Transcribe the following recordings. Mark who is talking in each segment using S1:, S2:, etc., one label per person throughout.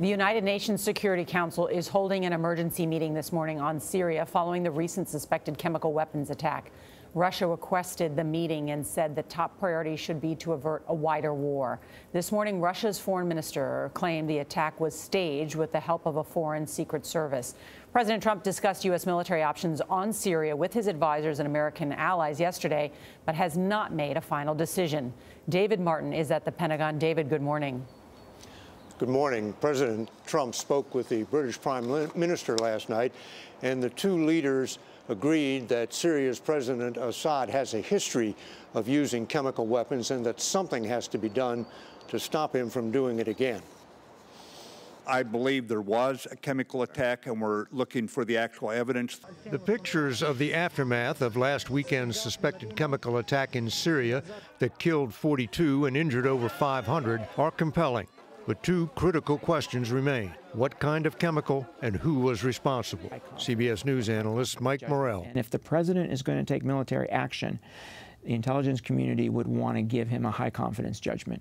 S1: The United Nations Security Council is holding an emergency meeting this morning on Syria following the recent suspected chemical weapons attack. Russia requested the meeting and said the top priority should be to avert a wider war. This morning, Russia's foreign minister claimed the attack was staged with the help of a foreign secret service. President Trump discussed U.S. military options on Syria with his advisors and American allies yesterday, but has not made a final decision. David Martin is at the Pentagon. David, good morning.
S2: Good morning. President Trump spoke with the British Prime Minister last night, and the two leaders agreed that Syria's President Assad has a history of using chemical weapons and that something has to be done to stop him from doing it again.
S3: I believe there was a chemical attack, and we're looking for the actual evidence.
S4: The pictures of the aftermath of last weekend's suspected chemical attack in Syria that killed 42 and injured over 500 are compelling. But two critical questions remain. What kind of chemical and who was responsible? CBS News analyst Mike Morrell.
S5: And if the president is going to take military action, the intelligence community would want to give him a high confidence judgment.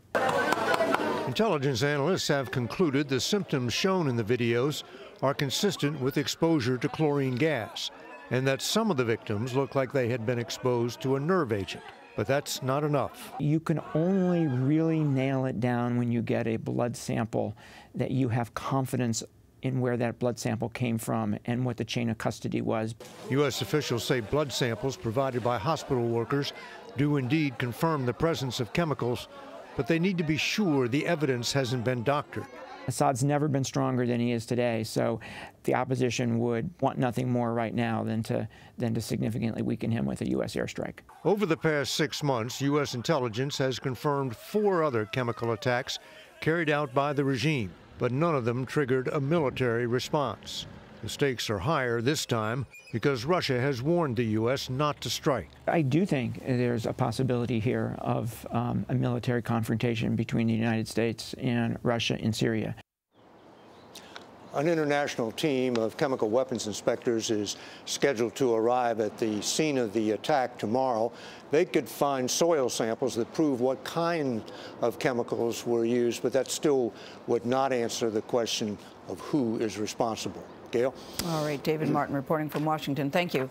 S4: Intelligence analysts have concluded the symptoms shown in the videos are consistent with exposure to chlorine gas, and that some of the victims look like they had been exposed to a nerve agent. But that's not enough.
S5: You can only really nail it down when you get a blood sample that you have confidence in where that blood sample came from and what the chain of custody was.
S4: U.S. officials say blood samples provided by hospital workers do indeed confirm the presence of chemicals, but they need to be sure the evidence hasn't been doctored.
S5: Assad's never been stronger than he is today, so the opposition would want nothing more right now than to significantly weaken him with a U.S. airstrike.
S4: Over the past 6 months, U.S. intelligence has confirmed 4 other chemical attacks carried out by the regime, but none of them triggered a military response. The stakes are higher this time because Russia has warned the U.S. not to strike.
S5: I do think there's a possibility here of a military confrontation between the United States and Russia in Syria.
S2: An international team of chemical weapons inspectors is scheduled to arrive at the scene of the attack tomorrow. They could find soil samples that prove what kind of chemicals were used, but that still would not answer the question of who is responsible. Gayle?
S6: All right, David Martin reporting from Washington. Thank you.